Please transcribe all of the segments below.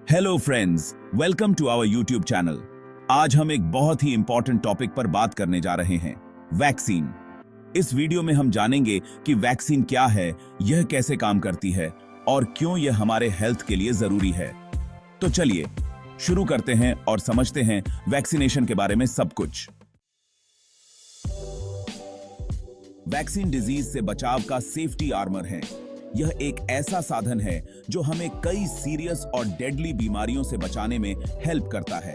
Hello friends, welcome to our YouTube channel. आज हम एक बहुत ही इंपॉर्टेंट टॉपिक पर बात करने जा रहे हैं, वैक्सीन। इस वीडियो में हम जानेंगे कि वैक्सीन क्या है, यह कैसे काम करती है और क्यों यह हमारे हेल्थ के लिए जरूरी है। तो चलिए शुरू करते हैं और समझते हैं वैक्सीनेशन के बारे में सब कुछ। वैक्सीन डिजीज से बचाव का सेफ्टी आर्मर है। यह एक ऐसा साधन है जो हमें कई सीरियस और डेडली बीमारियों से बचाने में हेल्प करता है।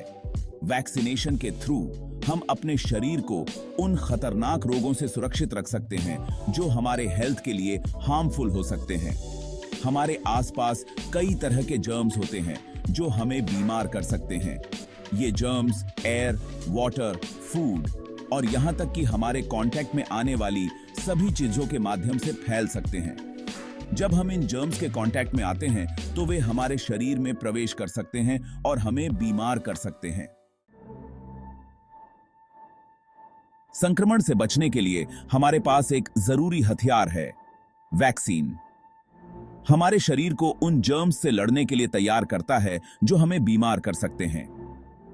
वैक्सीनेशन के थ्रू हम अपने शरीर को उन खतरनाक रोगों से सुरक्षित रख सकते हैं जो हमारे हेल्थ के लिए हार्मफुल हो सकते हैं। हमारे आसपास कई तरह के जर्म्स होते हैं जो हमें बीमार कर सकते हैं। ये जर्म्स एयर, वाटर, फूड और यहाँ तक कि हमारे कांटेक्ट में आने वाली सभी चीजों के माध्यम से फैल सकते हैं। जब हम इन जर्म्स के कांटेक्ट में आते हैं तो वे हमारे शरीर में प्रवेश कर सकते हैं और हमें बीमार कर सकते हैं। संक्रमण से बचने के लिए हमारे पास एक जरूरी हथियार है, वैक्सीन। हमारे शरीर को उन जर्म्स से लड़ने के लिए तैयार करता है जो हमें बीमार कर सकते हैं।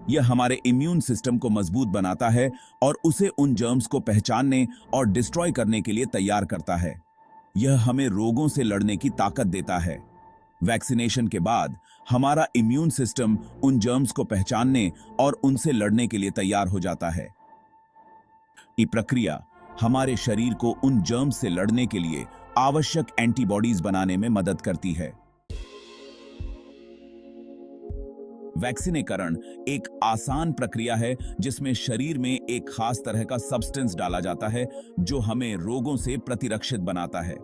यह हमारे इम्यून सिस्टम को मजबूत बनाता है और उसे उन जर्म्स को पहचानने और डिस्ट्रॉय करने के लिए तैयार करता है। यह हमें रोगों से लड़ने की ताकत देता है। वैक्सीनेशन के बाद हमारा इम्यून सिस्टम उन जर्म्स को पहचानने और उनसे लड़ने के लिए तैयार हो जाता है। ये प्रक्रिया हमारे शरीर को उन जर्म्स से लड़ने के लिए आवश्यक एंटीबॉडीज बनाने में मदद करती है। वैक्सीनेकरण एक आसान प्रक्रिया है जिसमें शरीर में एक खास तरह का सब्सटेंस डाला जाता है जो हमें रोगों से प्रतिरक्षित बनाता है।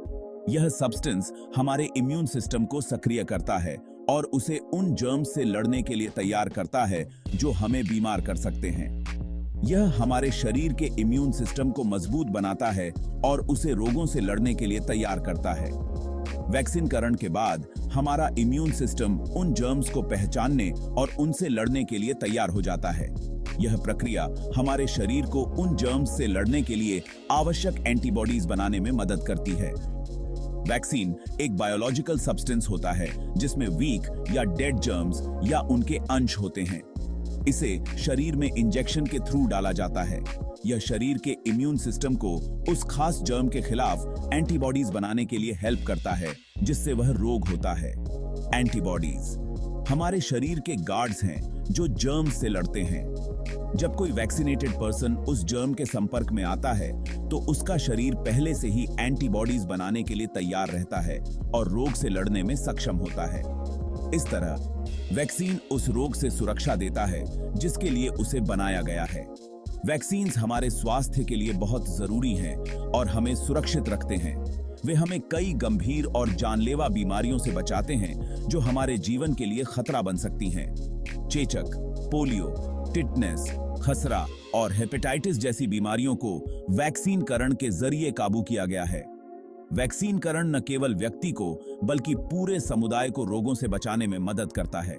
यह सब्सटेंस हमारे इम्यून सिस्टम को सक्रिय करता है और उसे उन जर्म्स से लड़ने के लिए तैयार करता है जो हमें बीमार कर सकते हैं। यह हमारे शरीर के इम्यून सिस्टम को मजबूत बनाता है और उसे रोगों से लड़ने के लिए तैयार करता है। वैक्सीनकरण के बाद हमारा इम्यून सिस्टम उन जर्म्स को पहचानने और उनसे लड़ने के लिए तैयार हो जाता है। यह प्रक्रिया हमारे शरीर को उन जर्म्स से लड़ने के लिए आवश्यक एंटीबॉडीज बनाने में मदद करती है। वैक्सीन एक बायोलॉजिकल सब्सटेंस होता है जिसमें वीक या डेड जर्म्स या उनके अंश होते हैं। इसे शरीर में इंजेक्शन के थ्रू डाला जाता है। यह शरीर के इम्यून सिस्टम को उस खास जर्म के खिलाफ एंटीबॉडीज बनाने के लिए हेल्प करता है जिससे वह रोग होता है। एंटीबॉडीज हमारे शरीर के गार्ड्स हैं जो जर्म्स से लड़ते हैं। जब कोई वैक्सीनेटेड पर्सन उस जर्म के संपर्क में आता है तो उसका शरीर पहले से ही एंटीबॉडीज बनाने के लिए तैयार रहता है और रोग से लड़ने में सक्षम होता है। इस तरह वैक्सीन उस रोग से सुरक्षा देता है जिसके लिए उसे बनाया गया है। वैक्सीन्स हमारे स्वास्थ्य के लिए बहुत जरूरी हैं और हमें सुरक्षित रखते हैं। वे हमें कई गंभीर और जानलेवा बीमारियों से बचाते हैं जो हमारे जीवन के लिए खतरा बन सकती हैं। चेचक, पोलियो, टिटनेस, खसरा और हेपेटाइटिस जैसी बीमारियों को वैक्सीनकरण के जरिए काबू किया गया है। वैक्सीनकरण न केवल व्यक्ति को बल्कि पूरे समुदाय को रोगों से बचाने में मदद करता है।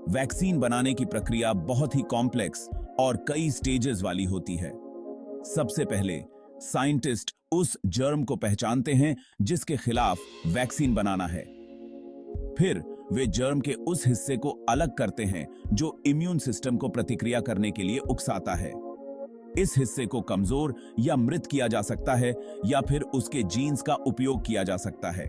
वैक्सीन बनाने की प्रक्रिया बहुत ही कॉम्प्लेक्स और कई स्टेजेस वाली होती है। सबसे पहले साइंटिस्ट उस जर्म को पहचानते हैं जिसके खिलाफ वैक्सीन बनाना है। फिर वे जर्म के उस हिस्से को अलग करते हैं जो इम्यून सिस्टम को प्रतिक्रिया करने के लिए उकसाता है। इस हिस्से को कमजोर या मृत किया जा सकता है या फिर उसके जीन्स का उपयोग किया जा सकता है।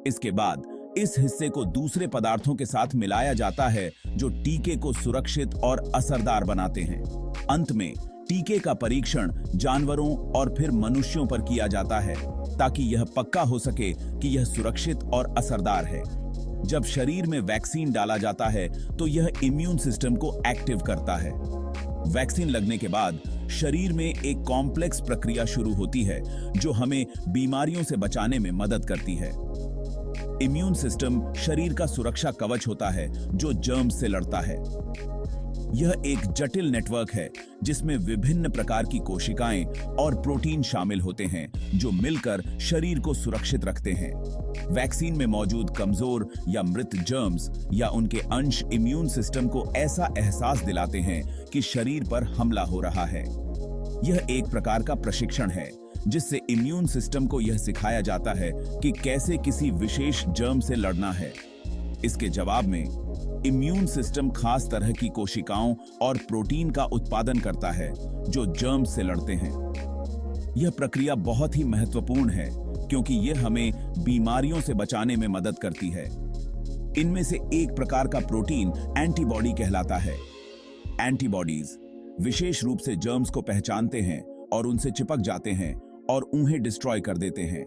इसके बाद इस हिस्से को दूसरे पदार्थों के साथ मिलाया जाता है जो टीके को सुरक्षित और असरदार बनाते हैं। अंत में टीके का परीक्षण जानवरों और फिर मनुष्यों पर किया जाता है ताकि यह पक्का हो सके कि यह सुरक्षित और असरदार है। जब शरीर में वैक्सीन डाला जाता है तो यह इम्यून सिस्टम को एक्टिव करता है। वैक्सीन लगने के बाद शरीर में एक कॉम्प्लेक्स प्रक्रिया शुरू होती है जो हमें बीमारियों से बचाने में मदद करती है। इम्यून सिस्टम शरीर का सुरक्षा कवच होता है जो जर्म्स से लड़ता है। यह एक जटिल नेटवर्क है जिसमें विभिन्न प्रकार की कोशिकाएं और प्रोटीन शामिल होते हैं जो मिलकर शरीर को सुरक्षित रखते हैं। वैक्सीन में मौजूद कमजोर या मृत जर्म्स या उनके अंश इम्यून सिस्टम को ऐसा एहसास दिलाते हैं कि शरीर पर हमला हो रहा है। यह एक प्रकार का प्रशिक्षण है जिससे इम्यून सिस्टम को यह सिखाया जाता है कि कैसे किसी विशेष जर्म से लड़ना है। इसके जवाब में इम्यून सिस्टम खास तरह की कोशिकाओं और प्रोटीन का उत्पादन करता है जो जर्म्स से लड़ते हैं। यह प्रक्रिया बहुत ही महत्वपूर्ण है क्योंकि यह हमें बीमारियों से बचाने में मदद करती है। इनमें से एक प्रकार का प्रोटीन एंटीबॉडी कहलाता है। एंटीबॉडीज विशेष रूप से जर्म्स को पहचानते हैं और उनसे चिपक जाते हैं और उन्हें डिस्ट्रॉय कर देते हैं।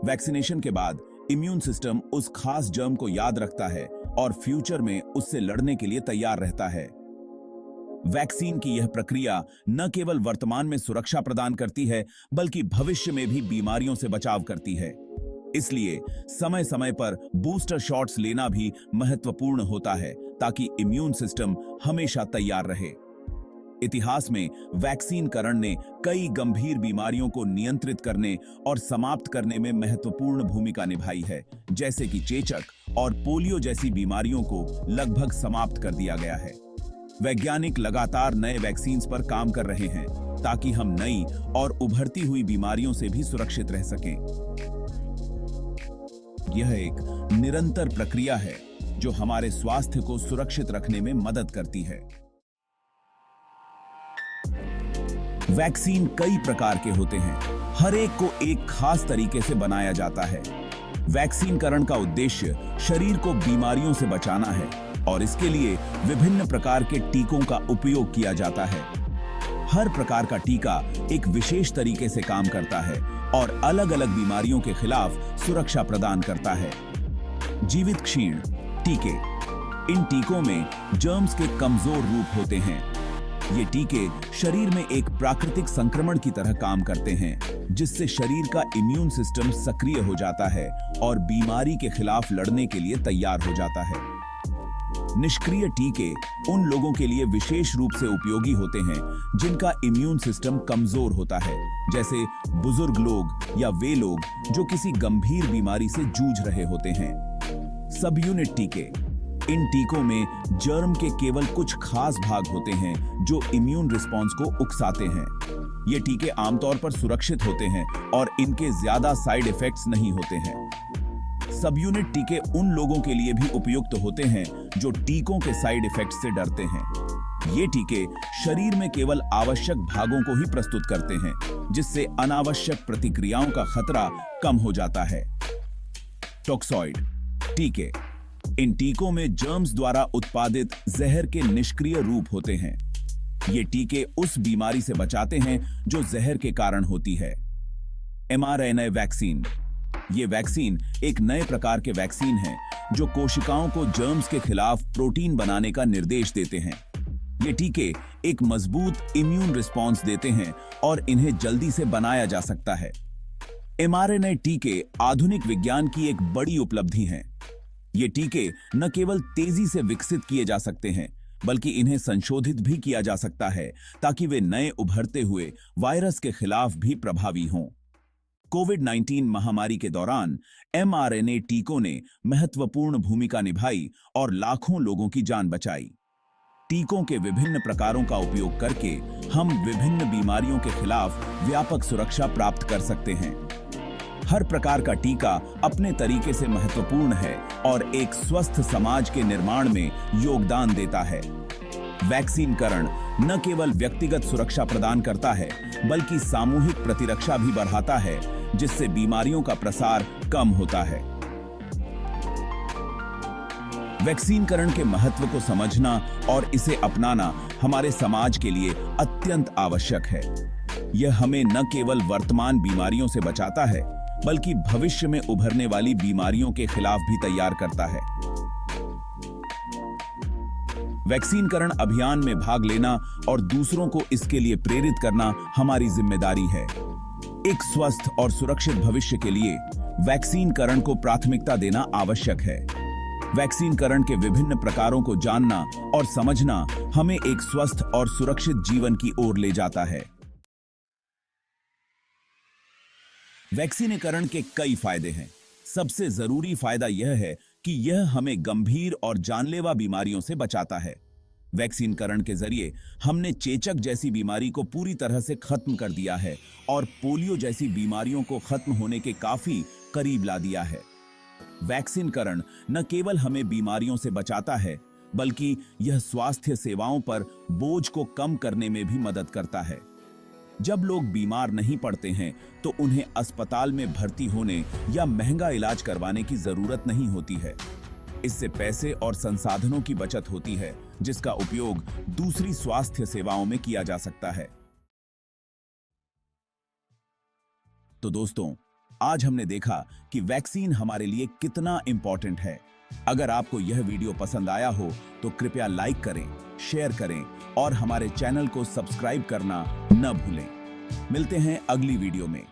वैक्सीनेशन के बाद इम्यून सिस्टम उस खास जर्म को याद रखता है और फ्यूचर में उससे लड़ने के लिए तैयार रहता है। वैक्सीन की यह प्रक्रिया न केवल वर्तमान में सुरक्षा प्रदान करती है बल्कि भविष्य में भी बीमारियों से बचाव करती है। इसलिए समय समय पर बूस्टर शॉट्स लेना भी महत्वपूर्ण होता है ताकि इम्यून सिस्टम हमेशा तैयार रहे। इतिहास में वैक्सीनकरण ने कई गंभीर बीमारियों को नियंत्रित करने और समाप्त करने में महत्वपूर्ण भूमिका निभाई है, जैसे कि चेचक और पोलियो जैसी बीमारियों को लगभग समाप्त कर दिया गया है। वैज्ञानिक लगातार नए वैक्सीन्स पर काम कर रहे हैं ताकि हम नई और उभरती हुई बीमारियों से भी सुरक्षित रह सकें। यह एक निरंतर प्रक्रिया है जो हमारे स्वास्थ्य को सुरक्षित रखने में मदद करती है। वैक्सीन कई प्रकार के होते हैं, हर एक को एक खास तरीके से बनाया जाता है। वैक्सीनकरण का उद्देश्य शरीर को बीमारियों से बचाना है और इसके लिए विभिन्न प्रकार के टीकों का उपयोग किया जाता है। हर प्रकार का टीका एक विशेष तरीके से काम करता है और अलग-अलग बीमारियों के खिलाफ सुरक्षा प्रदान करता है। जीवित क्षीण टीके, इन टीकों में जर्म्स के कमजोर रूप होते हैं। ये टीके शरीर में एक प्राकृतिक संक्रमण की तरह काम करते हैं, जिससे शरीर का इम्यून सिस्टम सक्रिय हो जाता है और बीमारी के खिलाफ लड़ने के लिए तैयार हो जाता है। निष्क्रिय टीके उन लोगों के लिए विशेष रूप से उपयोगी होते हैं जिनका इम्यून सिस्टम कमजोर होता है, जैसे बुजुर्ग लोग या वे लोग जो किसी गंभीर बीमारी से जूझ रहे होते हैं। सब यूनिट टीके, इन टीकों में जर्म के केवल कुछ खास भाग होते हैं जो इम्यून रिस्पॉन्स को उकसाते हैं। ये टीके आमतौर पर सुरक्षित होते हैं और इनके ज्यादा साइड इफेक्ट्स नहीं होते हैं। सब यूनिट टीके उन लोगों के लिए भी उपयुक्त होते हैं जो टीकों के साइड इफेक्ट्स से डरते हैं। ये टीके शरीर में केवल आवश्यक भागों को ही प्रस्तुत करते हैं, जिससे अनावश्यक प्रतिक्रियाओं का खतरा कम हो जाता है। टॉक्सॉइड टीके, इन टीकों में जर्म्स द्वारा उत्पादित जहर के निष्क्रिय रूप होते हैं। ये टीके उस बीमारी से बचाते हैं जो जहर के कारण होती है। mRNA वैक्सीन, ये वैक्सीन एक नए प्रकार के वैक्सीन है जो कोशिकाओं को जर्म्स के खिलाफ प्रोटीन बनाने का निर्देश देते हैं। ये टीके एक मजबूत इम्यून रिस्पॉन्स देते हैं और इन्हें जल्दी से बनाया जा सकता है। mRNA टीके आधुनिक विज्ञान की एक बड़ी उपलब्धि हैं। ये टीके न केवल तेजी से विकसित किए जा सकते हैं बल्कि इन्हें संशोधित भी किया जा सकता है ताकि वे नए उभरते हुए वायरस के खिलाफ भी प्रभावी हों। कोविड-19 महामारी के दौरान mRNA टीकों ने महत्वपूर्ण भूमिका निभाई और लाखों लोगों की जान बचाई। टीकों के विभिन्न प्रकारों का उपयोग करके हम विभिन्न बीमारियों के खिलाफ व्यापक सुरक्षा प्राप्त कर सकते हैं। हर प्रकार का टीका अपने तरीके से महत्वपूर्ण है और एक स्वस्थ समाज के निर्माण में योगदान देता है। वैक्सीनकरण न केवल व्यक्तिगत सुरक्षा प्रदान करता है बल्कि सामूहिक प्रतिरक्षा भी बढ़ाता है, जिससे बीमारियों का प्रसार कम होता है। वैक्सीनकरण के महत्व को समझना और इसे अपनाना हमारे समाज के लिए अत्यंत आवश्यक है। यह हमें न केवल वर्तमान बीमारियों से बचाता है बल्कि भविष्य में उभरने वाली बीमारियों के खिलाफ भी तैयार करता है। वैक्सीनकरण अभियान में भाग लेना और दूसरों को इसके लिए प्रेरित करना हमारी जिम्मेदारी है। एक स्वस्थ और सुरक्षित भविष्य के लिए वैक्सीनकरण को प्राथमिकता देना आवश्यक है। वैक्सीनकरण के विभिन्न प्रकारों को जानना और समझना हमें एक स्वस्थ और सुरक्षित जीवन की ओर ले जाता है। वैक्सीनीकरण के कई फायदे हैं। सबसे जरूरी फायदा यह है कि यह हमें गंभीर और जानलेवा बीमारियों से बचाता है। वैक्सीनकरण के जरिए हमने चेचक जैसी बीमारी को पूरी तरह से खत्म कर दिया है और पोलियो जैसी बीमारियों को खत्म होने के काफी करीब ला दिया है। वैक्सीनकरण न केवल हमें बीमारियों से बचाता है, बल्कि यह स्वास्थ्य सेवाओं पर बोझ को कम करने में भी मदद करता है। जब लोग बीमार नहीं पड़ते हैं, तो उन्हें अस्पताल में भर्ती होने या महंगा इलाज करवाने की जरूरत नहीं होती है। इससे पैसे और संसाधनों की बचत होती है, जिसका उपयोग दूसरी स्वास्थ्य सेवाओं में किया जा सकता है। तो दोस्तों, आज हमने देखा कि वैक्सीन हमारे लिए कितना इंपॉर्टेंट है। अगर आपको यह वीडियो पसंद आया हो तो कृपया लाइक करें, शेयर करें और हमारे चैनल को सब्सक्राइब करना न भूलें। मिलते हैं अगली वीडियो में।